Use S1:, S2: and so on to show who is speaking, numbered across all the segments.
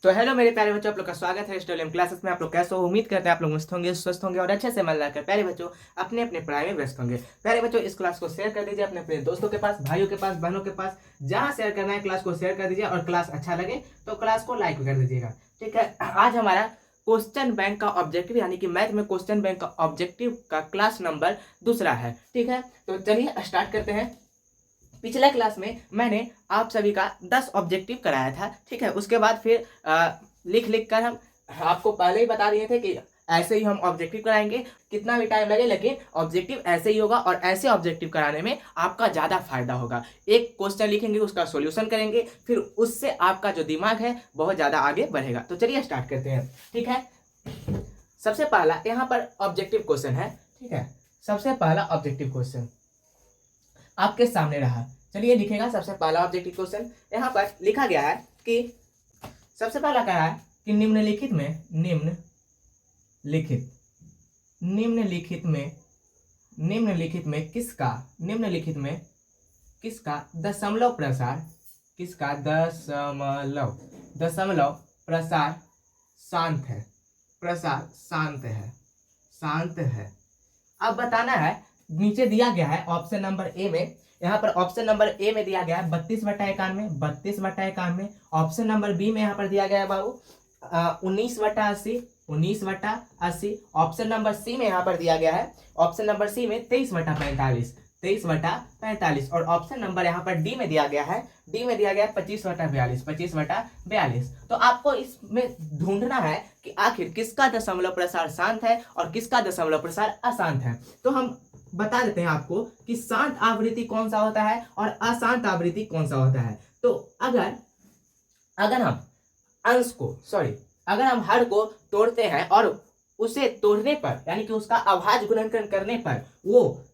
S1: तो हेलो मेरे प्यारे बच्चों, आप लोग का स्वागत है स्टोलियम क्लासेस में। आप लोग कैसे हो? उम्मीद करते हैं आप लोग मस्त होंगे, स्वस्थ होंगे और अच्छे से मन लगाकर प्यारे बच्चों अपने अपने पढ़ाई में व्यस्त होंगे। प्यारे बच्चों, इस क्लास को शेयर कर दीजिए अपने अपने दोस्तों के पास, भाइयों के पास, बहनों के पास। जहां शेयर करना है क्लास को शेयर कर दीजिए, और क्लास अच्छा लगे तो क्लास को लाइक कर दीजिएगा। ठीक है, आज हमारा क्वेश्चन बैंक का ऑब्जेक्टिव यानी कि मैथ में क्वेश्चन बैंक का ऑब्जेक्टिव का क्लास नंबर दूसरा है। ठीक है, तो चलिए स्टार्ट करते हैं। पिछले क्लास में मैंने आप सभी का 10 ऑब्जेक्टिव कराया था। ठीक है, उसके बाद फिर लिख लिख कर हम आपको पहले ही बता दिए थे कि ऐसे ही हम ऑब्जेक्टिव कराएंगे, कितना भी टाइम लगे लेकिन ऑब्जेक्टिव ऐसे ही होगा, और ऐसे ऑब्जेक्टिव कराने में आपका ज़्यादा फायदा होगा। एक क्वेश्चन लिखेंगे, उसका सॉल्यूशन करेंगे, फिर उससे आपका जो दिमाग है बहुत ज़्यादा आगे बढ़ेगा। तो चलिए स्टार्ट करते हैं। ठीक है, सबसे पहला यहाँ पर ऑब्जेक्टिव क्वेश्चन है। ठीक है, सबसे पहला ऑब्जेक्टिव क्वेश्चन आपके सामने रहा। चलिए लिखेगा सबसे पहला ऑब्जेक्टिव क्वेश्चन। यहाँ पर लिखा गया है कि सबसे पहला कह रहा है कि निम्नलिखित में किसका दशमलव प्रसार शांत है। अब बताना है, नीचे दिया गया है ऑप्शन नंबर ए में। यहाँ पर ऑप्शन नंबर ए में दिया गया है 32/91। ऑप्शन नंबर बी में यहाँ पर दिया गया है बाबू 19/80। ऑप्शन नंबर सी में यहाँ पर दिया गया है, ऑप्शन नंबर सी में 23/45। और ऑप्शन नंबर यहाँ पर डी में दिया गया है, 25/42। तो आपको इसमें ढूंढना है कि आखिर किसका दशमलव प्रसार शांत है और किसका दशमलव प्रसार अशांत है। तो हम बता देते हैं आपको कि शांत आवृत्ति कौन सा होता है और अशांत आवृत्ति कौन सा होता है। तो अगर हम हर को तोड़ते हैं और उसे तोड़ने पर यानी कि उसका अभाज्य गुणनखंड करने पर वो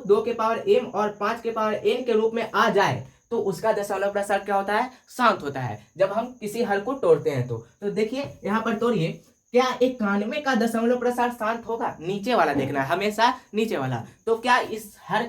S1: 2 के पावर m और 5 के पावर n के रूप में आ जाए तो उसका दशमलव प्रसार क्या होता है? शांत होता है। जब हम किसी हर को तोड़ते हैं तो देखिए यहाँ पर तोड़िए, क्या 91 का दशमलव प्रसार शांत होगा? नीचे वाला देखना है, हमेशा नीचे वाला। तो क्या इस हर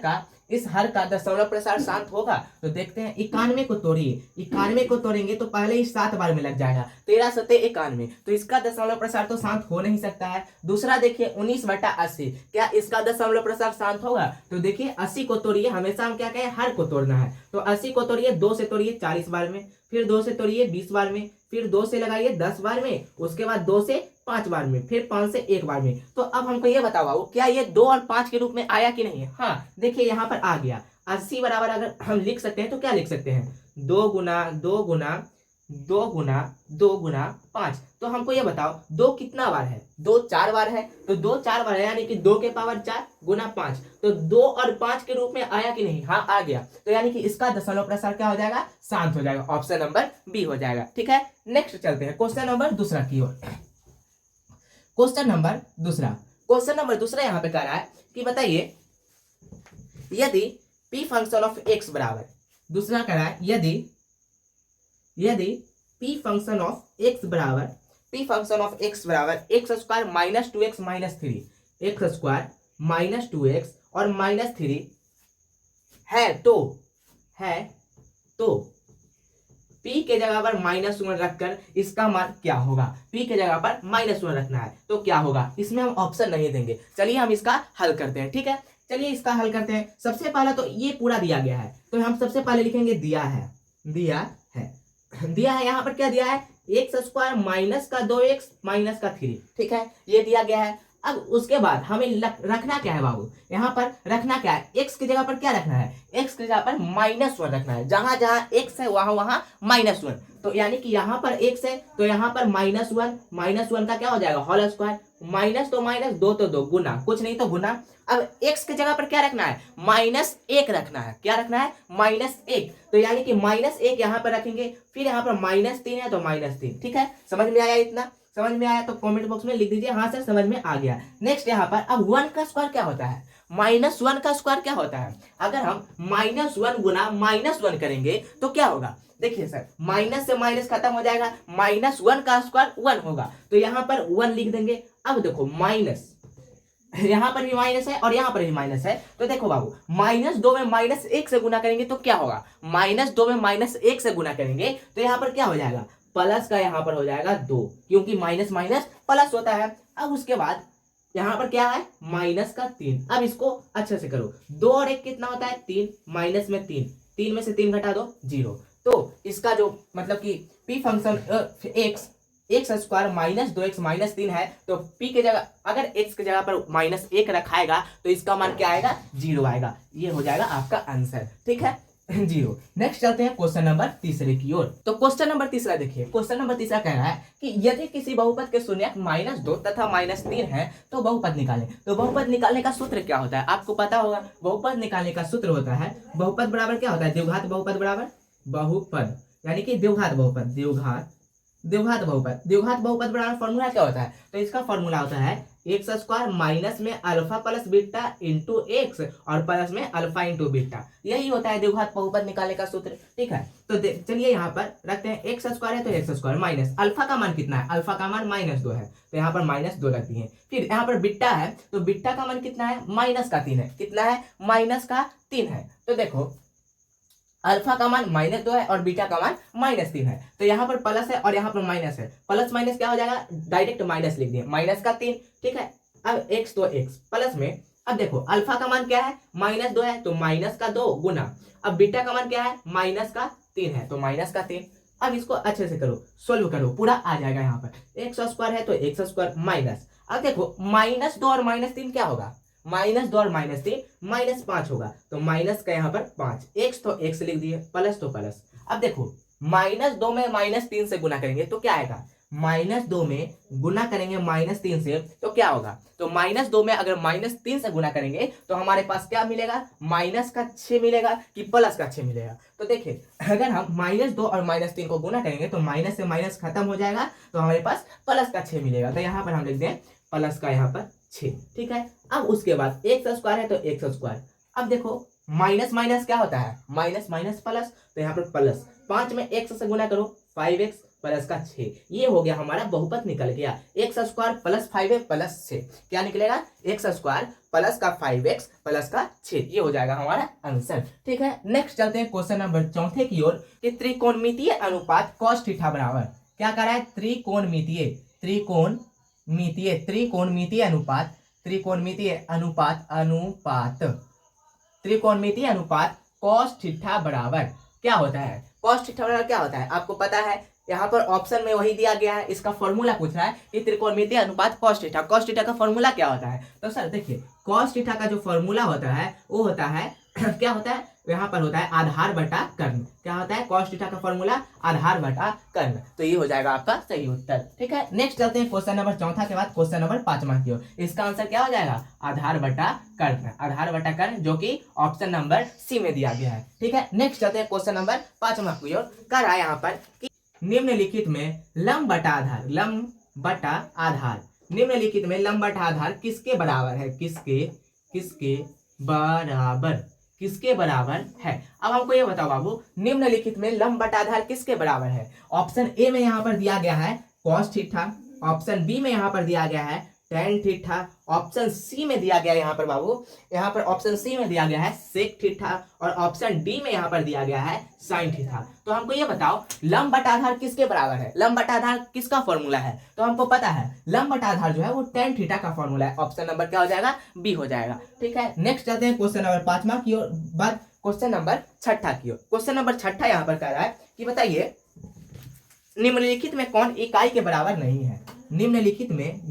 S1: का दशमलव प्रसार शांत होगा? तो देखते हैं, 91 को तोड़िए। 91 को तोड़ेंगे तो पहले ही 7 बार में लग जाएगा, 13 7 91। तो इसका दशमलव प्रसार तो शांत हो नहीं सकता है। दूसरा देखिए 19/80, क्या इसका दशमलव प्रसार शांत होगा? तो देखिए 80 को तोड़िए, हमेशा हम क्या कहें, हर को तोड़ना है। तो 80 को तोड़िए, 2 से तोड़िए 40 बार में, फिर 2 से तोड़िए 20 बार में, फिर 2 से लगाइए 10 बार में, उसके बाद 2 से 5 बार में, फिर 5 से 1 बार में। तो अब हमको ये बताओ क्या ये 2 और 5 के रूप में आया कि नहीं? हाँ, देखिए यहाँ पर आ गया। 80 बराबर अगर हम लिख सकते हैं तो क्या लिख सकते हैं? 2 गुना 5। तो हमको ये बताओ 2 कितना बार है? 2 4 बार है। तो 2 4 बार है यानी कि 2 के पावर 4 गुना 5। तो 2 और 5 के रूप में आया कि नहीं? हाँ, आ गया। तो यानी कि इसका दशमलव प्रसार क्या हो जाएगा? शांत हो जाएगा। ऑप्शन नंबर बी हो जाएगा। ठीक है, नेक्स्ट चलते हैं क्वेश्चन नंबर दूसरा की ओर। क्वेश्चन नंबर दूसरा यहाँ पे कह रहा है कि बताइए, यदि p फंक्शन ऑफ x बराबर, दूसरा कह रहा है यदि p फंक्शन ऑफ x बराबर x square minus 2x minus 3, x square minus 2x और माइनस 3 है तो p के जगह पर -1 रखकर इसका मान क्या होगा? p के जगह पर -1 रखना है तो क्या होगा? इसमें हम ऑप्शन नहीं देंगे। चलिए हम इसका हल करते हैं। ठीक है, चलिए इसका हल करते हैं। सबसे पहला तो ये पूरा दिया गया है, तो हम सबसे पहले लिखेंगे दिया है। यहाँ पर क्या दिया है? x स्क्वायर माइनस का 2x माइनस का 3। ठीक है, ये दिया गया है। अब उसके बाद हमें रखना क्या है बाबू? यहाँ पर रखना क्या है? x की जगह पर क्या रखना है? x की जगह पर -1 रखना है। जहां जहां x है वहां -1। तो यानी कि यहाँ पर x है तो यहाँ पर -1 का क्या हो जाएगा? Whole square. माइनस तो माइनस, 2 तो 2, गुना, कुछ नहीं तो गुना। अब x की जगह पर क्या रखना है? -1 रखना है। क्या रखना है? -1। तो यानी कि -1 यहाँ पर रखेंगे, फिर यहाँ पर -3 है तो -3। ठीक है, समझ में आया? इतना समझ में आया तो कमेंट बॉक्स में लिख दीजिए हाँ सर समझ में आ गया। नेक्स्ट यहाँ पर अब 1 का स्क्वायर क्या होता है? -1 का स्क्वायर क्या होता है? अगर हम -1 गुना -1 करेंगे तो क्या होगा? देखिए सर, माइनस से माइनस खत्म हो जाएगा, -1 का स्क्वायर 1 होगा। तो यहाँ पर 1 लिख देंगे। अब देखो माइनस, यहाँ पर भी माइनस है और यहाँ पर भी माइनस है। तो देखो बाबू, -2 में -1 से गुना करेंगे तो क्या होगा? -2 में -1 से गुना करेंगे तो यहाँ पर क्या हो जाएगा? प्लस का यहाँ पर हो जाएगा 2, क्योंकि माइनस माइनस प्लस होता है। अब उसके बाद यहाँ पर क्या है, माइनस का 3। अब इसको अच्छे से करो, 2 और 1 कितना होता है 3, माइनस में 3, 3 में से 3 घटा दो 0। तो इसका जो मतलब कि P function x square minus 2x minus 3 है, तो p के जगह अगर x के जगह पर -1 रखाएगा तो इसका मान क्या आएगा, 0 आएगा। ये हो जाएगा आपका आंसर, ठीक है 0। नेक्स्ट चलते हैं क्वेश्चन नंबर तीसरे की ओर। तो क्वेश्चन नंबर तीसरा देखिए, क्वेश्चन नंबर तीसरा कह रहा है कि यदि किसी बहुपद के शून्यक -2 तथा -3 है तो बहुपद निकालें। तो बहुपद निकालने का सूत्र क्या होता है, आपको पता होगा। बहुपद निकालने का सूत्र होता है, बहुपद बराबर क्या होता है, द्विघात बहुपद बराबर बहुपद, यानी कि द्विघात बहुपद, द्विघात बहुपद बराबर फॉर्मूला क्या होता है, तो इसका फॉर्मूला होता है एक्स स्क्वायर माइनस में alpha plus beta into x और प्लस में अल्फा इंटू बीटा। यही होता है द्विघात बहुपद निकालने का सूत्र, ठीक है। तो चलिए यहाँ पर रखते हैं, एक्स स्क्वायर है तो एक्स स्क्वायर माइनस अल्फा का मान कितना है, अल्फा का मान -2 है, तो यहाँ पर -2 रख दिए। फिर यहाँ पर बीटा है, तो बीटा का मान कितना है, -3 है। कितना है, -3 है। तो देखो अल्फा का मान -2 है और बीटा का मान -3 है, तो यहाँ पर प्लस है और यहाँ पर माइनस है। प्लस माइनस क्या हो जाएगा, डायरेक्ट माइनस लिख दिए, -3, ठीक है। अब x तो x प्लस में, अब देखो अल्फा का मान क्या है, -2 है, तो -2 गुना, अब बीटा का मान क्या है, -3 है, तो -3। अब इसको अच्छे से करो, सोल्व करो, पूरा आ जाएगा। यहाँ पर एक्स स्क्वायर है तो एक्स स्क्वायर माइनस, अब देखो -2 और -3 क्या होगा, -2 और -3 -5 होगा, तो माइनस का यहाँ पर 5, एक्स तो एक्स लिख दिए, प्लस तो प्लस। अब देखो -2 में -3 से गुना करेंगे तो क्या आएगा, -2 में गुना करेंगे -3 से तो क्या होगा, तो -2 में अगर -3 से गुना करेंगे तो हमारे पास क्या मिलेगा, -6 मिलेगा कि +6 मिलेगा। तो देखिए अगर हम -2 और -3 को गुना करेंगे तो माइनस से माइनस खत्म हो जाएगा, तो हमारे पास +6 मिलेगा। तो यहाँ पर हम लिख दें प्लस का यहाँ पर 6, ठीक है। अब उसके बाद एक्स स्क्वायर है तो एक्स स्क्वायर, अब देखो माइनस माइनस क्या होता है, माइनस माइनस प्लस, तो यहाँ पर प्लस 5 में x से गुना करो 5x प्लस का 6, ये हो गया हमारा बहुपद निकल गया, x square plus 5x plus 6, क्या निकलेगा, एक्स स्क्वायर प्लस का 5x प्लस का 6, ये हो जाएगा हमारा आंसर, ठीक है। नेक्स्ट चलते हैं क्वेश्चन नंबर चौथे की ओर कि त्रिकोणमितीय अनुपात cos थीटा बराबर क्या कर रहा है, त्रिकोणमितीय अनुपात cos थीटा बराबर क्या होता है, cos थीटा बराबर क्या होता है आपको पता है। यहाँ पर ऑप्शन में वही दिया गया है, इसका फॉर्मूला पूछ रहा है कि त्रिकोणमितीय अनुपात cos थीटा का फॉर्मूला क्या होता है। तो सर देखिए cos थीटा का जो फॉर्मूला होता है वो होता है क्या होता है, यहाँ पर होता है आधार बटा कर्ण। क्या होता है, cos थीटा का फॉर्मूला आधार बटा कर्ण, तो ये हो जाएगा आपका सही उत्तर, ठीक है। नेक्स्ट चलते हैं क्वेश्चन नंबर चौथा के बाद क्वेश्चन नंबर 5वां की ओर। इसका आंसर क्या हो जाएगा, आधार बटा कर्ण, जो कि ऑप्शन नंबर सी में दिया गया है, ठीक है। नेक्स्ट चलते हैं क्वेश्चन नंबर 5वां की ओर। कर रहा है यहाँ पर कि निम्नलिखित में लंब बटा आधार किसके बराबर है, किसके बराबर है। अब हमको ये बताओ बाबू, निम्नलिखित में लंब बटा आधार किसके बराबर है। ऑप्शन ए में यहाँ पर दिया गया है cos थीटा, ऑप्शन बी में यहाँ पर दिया गया है tan थीटा, ऑप्शन सी में दिया गया है यहाँ पर बाबू, यहाँ पर ऑप्शन सी में दिया गया है sec थीटा, और ऑप्शन डी में यहाँ पर दिया गया है sin थीटा। तो हमको ये बताओ लंब बटा आधार किसके बराबर है, लंब बटा आधार किसका फॉर्मूला है। तो हमको पता है लंब बटा आधार जो है वो tan थीटा का फॉर्मूला है, ऑप्शन नंबर क्या हो जाएगा, बी हो जाएगा, ठीक है। नेक्स्ट चलते हैं क्वेश्चन नंबर 5वां की ओर, बाद क्वेश्चन नंबर 6 की ओर। क्वेश्चन नंबर 6 यहाँ पर कह रहा है कि बताइए निम्नलिखित में कौन इकाई के बराबर नहीं है। निम्नलिखित में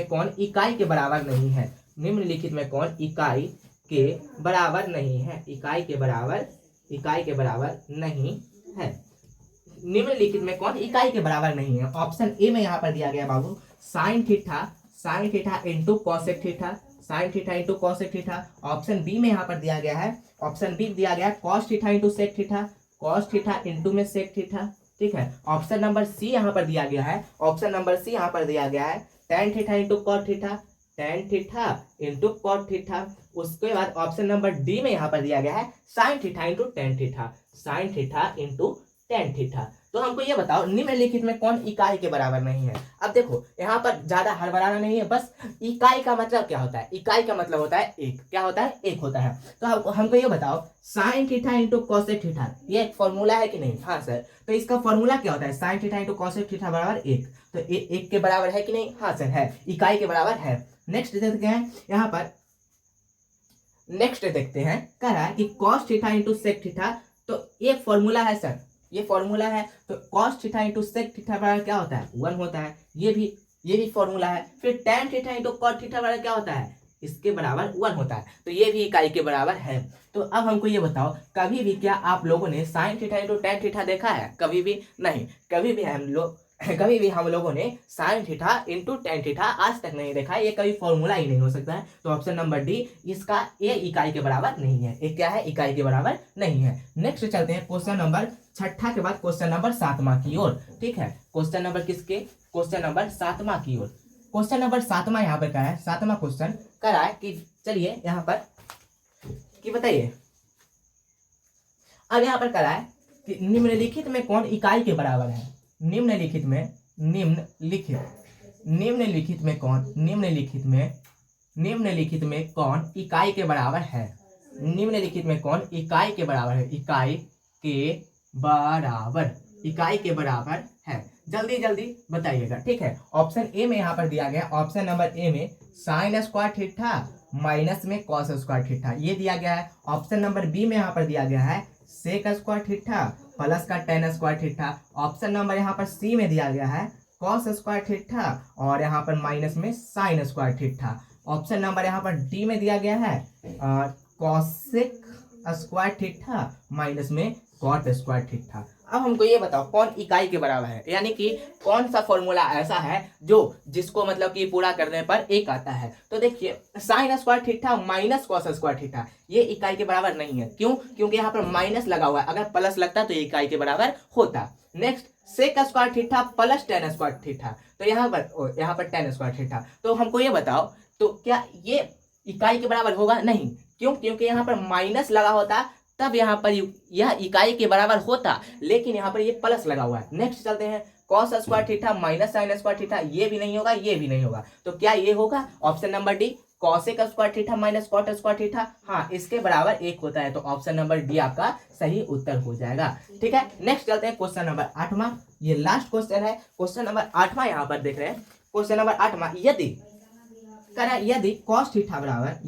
S1: कौन इकाई के बराबर नहीं है, निम्नलिखित में कौन इकाई के बराबर नहीं है, इकाई के बराबर नहीं है। निम्नलिखित में कौन इकाई के बराबर नहीं है। ऑप्शन ए में यहाँ पर दिया गया बाबू sin theta into cosec theta, option B में यहाँ पर दिया गया है, ऑप्शन बी दिया गया है cos theta into sec theta, cos theta into में सेक थीटा, ठीक है। ऑप्शन नंबर सी यहाँ पर दिया गया है, tan theta into cot theta, उसके बाद ऑप्शन नंबर डी में यहाँ पर दिया गया है sin theta into tan theta, tan theta. तो हमको ये बताओ निम्नलिखित में कौन इकाई के बराबर नहीं है। अब देखो यहाँ पर ज्यादा हड़बड़ाना नहीं है, बस इकाई का मतलब क्या होता है, इकाई का मतलब होता है एक, क्या होता है, एक होता है। तो हमको ये बताओ sine theta into cosec theta, ये एक फॉर्मूला है कि नहीं। हाँ सर, तो इसका फॉर्मूला क्या होता है, sine theta into cosec theta बराबर एक। तो एक के बराबर है कि नहीं। हाँ सर है, इकाई के बराबर है। नेक्स्ट देखते हैं यहाँ पर, नेक्स्ट देखते हैं, कह रहा है कि cos theta into sec theta. तो ये फॉर्मूला है सर, ये फॉर्मूला है। तो cos theta into sec theta बराबर क्या होता है, 1 होता है। ये भी फॉर्मूला है। फिर tan theta into cot theta बराबर क्या होता है, इसके बराबर 1 होता है। तो ये भी इकाई के बराबर है। तो अब हमको ये बताओ कभी भी क्या आप लोगों ने sine theta into tan theta देखा है, कभी भी नहीं। कभी भी हम लोगों ने sine theta into tan theta आज तक नहीं देखा है, ये कभी फॉर्मूला ही नहीं हो सकता है। तो ऑप्शन नंबर डी, इसका ये इकाई के बराबर नहीं है, ये क्या है, इकाई के बराबर नहीं है। नेक्स्ट चलते हैं क्वेश्चन नंबर 6 के बाद क्वेश्चन नंबर 7वां की ओर। ठीक है, क्वेश्चन नंबर किसके, क्वेश्चन नंबर 7वां की ओर। क्वेश्चन नंबर 7वां यहाँ पर क्या है, 7वां क्वेश्चन कह रहा है कि चलिए यहाँ पर कि बताइए, अब यहाँ पर कह रहा है कि निम्नलिखित में कौन इकाई के बराबर है। निम्नलिखित में कौन इकाई के बराबर है। निम्नलिखित में कौन इकाई के बराबर है, इकाई के बराबर है। जल्दी जल्दी बताइएगा। ठीक है, ऑप्शन ए में यहाँ पर दिया गया, ऑप्शन नंबर ए में साइन स्क्वायर थीटा माइनस में कॉस स्क्वायर थीटा ये दिया गया है। ऑप्शन नंबर बी में यहाँ पर दिया गया है सेक स्क्वायर थीटा प्लस का tan square theta. Option number यहाँ पर सी में दिया गया है कॉस स्क्वायर थीटा और यहाँ पर माइनस में sine square theta. Option number यहाँ पर डी में दिया गया है कॉसेक स्क्वायर थीटा माइनस में कॉट स्क्वायर थीटा। अब हमको ये बताओ कौन इकाई के बराबर है, यानी कि कौन सा फॉर्मूला ऐसा है जो जिसको मतलब कि पूरा करने पर एक आता है। तो देखिए sine square theta minus cos square theta ये इकाई के बराबर नहीं है। क्यों, क्योंकि यहाँ पर माइनस लगा हुआ है, अगर प्लस लगता तो ये इकाई के बराबर होता। Next sec square theta plus tan square theta, तो यहाँ पर tan स्क्वायर थीटा। तो हमको ये बताओ तो क्या ये इकाई के बराबर होगा, नहीं। क्यों, क्योंकि यहाँ पर माइनस लगा होता तब यहाँ पर यह इकाई के बराबर होता, लेकिन यहाँ पर ये प्लस लगा हुआ है। नेक्स्ट चलते हैं cos square theta minus sine square theta, ये भी नहीं होगा, ये भी नहीं होगा। तो क्या ये होगा, option number D cosec square theta minus cot square theta, हाँ इसके बराबर एक होता है। तो ऑप्शन नंबर डी आपका सही उत्तर हो जाएगा। ठीक है, नेक्स्ट चलते हैं क्वेश्चन नंबर 8वां, ये लास्ट क्वेश्चन है। क्वेश्चन नंबर 8वां यहाँ पर देख रहे हैं, क्वेश्चन नंबर 8वां, यदि कॉस थीटा बराबर,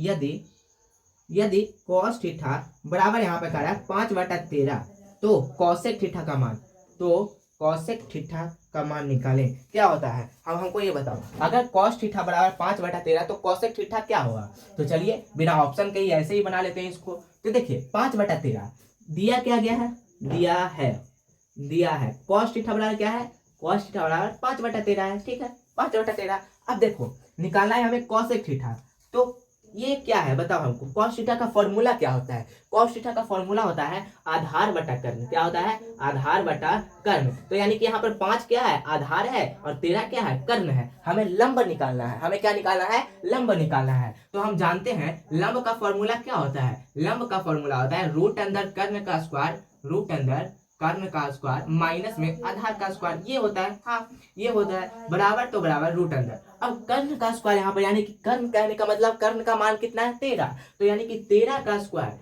S1: यदि कॉस थीटा बराबर यहाँ पे कह रहा है 5/13, तो कॉसेक थीटा का मान निकालें, क्या होता है। हमको ये बताओ अगर कॉस थीटा बराबर 5/13 तो कॉसेक थीटा क्या होगा। तो चलिए बिना ऑप्शन के ही ऐसे ही बना लेते हैं इसको। तो देखिए 5/13 दिया क्या गया है, दिया है कॉस थीटा बराबर क्या है, कॉस थीटा बराबर 5/13 है। ठीक है, 5/13। अब देखो निकालना है हमें कॉसेक थीटा, तो ये क्या है बताओ हमको। कॉस थीटा का फॉर्मूला क्या होता है, कॉस थीटा का फॉर्मूला होता है आधार बटा कर्ण। क्या होता है, आधार बटा कर्ण। तो यानी कि यहाँ पर 5 क्या है, आधार है, और 13 क्या है, कर्ण है। हमें लंब निकालना है, हमें क्या निकालना है, लंब निकालना है। तो हम जानते हैं लंब का फॉर्मूला क्या होता है, लंब का फॉर्मूला होता है रूट अंदर कर्ण का स्क्वायर माइनस में आधार का स्क्वायर, ये होता है। हाँ ये होता है, बराबर तो बराबर रूट अंदर। अब कर्ण का स्क्वायर यहाँ पर, यानी कि कर्ण कहने का मतलब कर्ण का मान कितना है, 13। तो यानी कि 13 का स्क्वायर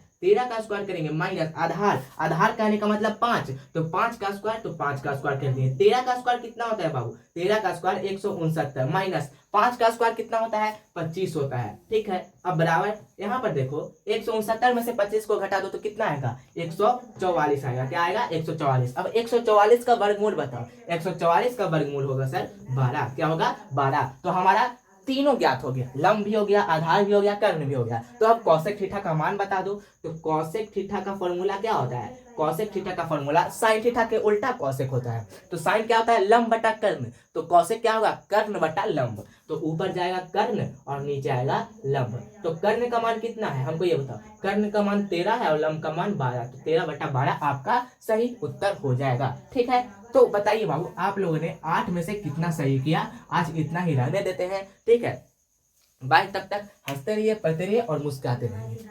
S1: करेंगे माइनस आधार कहने का मतलब 5, तो 5 का स्क्वायर, तो 5 का स्क्वायर कर दिए। 13 का स्क्वायर कितना होता है बाबू, 13 का स्क्वायर 169 माइनस 5 का स्क्वायर कितना होता है, 25 होता है। ठीक है, अब बराबर यहाँ पर देखो 169 में से 25 को घटा दो तो कितना आएगा, 144 आएगा। क्या आएगा, 144। अब 144 का वर्गमूल बताओ, 144 का वर्गमूल होगा सर 12। क्या होगा, 12। तो हमारा तीनों ज्ञात हो गया, लंब भी हो गया, आधार भी हो गया, कर्ण भी हो गया। तो अब कॉसेक थीटा का मान बता दो। तो कॉसेक थीटा का फॉर्मूला क्या होता है, कॉसेक थीटा का फॉर्मूला साइन थीटा के उल्टा कॉसेक होता है। तो साइन क्या होता है, लंब बटा कर्ण, तो कॉसेक क्या होगा, कर्ण बटा लंब। तो ऊपर जाएगा कर्ण और नीचे आएगा लंब। तो कर्ण का मान कितना है हमको ये बताओ, कर्ण का मान 13 है और लंब का मान 12, तो 13/12 आपका सही उत्तर हो जाएगा। ठीक है, तो बताइए बाबू आप लोगों ने 8 में से कितना सही किया। आज इतना ही रहने देते हैं। ठीक है, बाय, तब तक हंसते रहिए, पढ़ते रहिए और मुस्कुराते रहिए।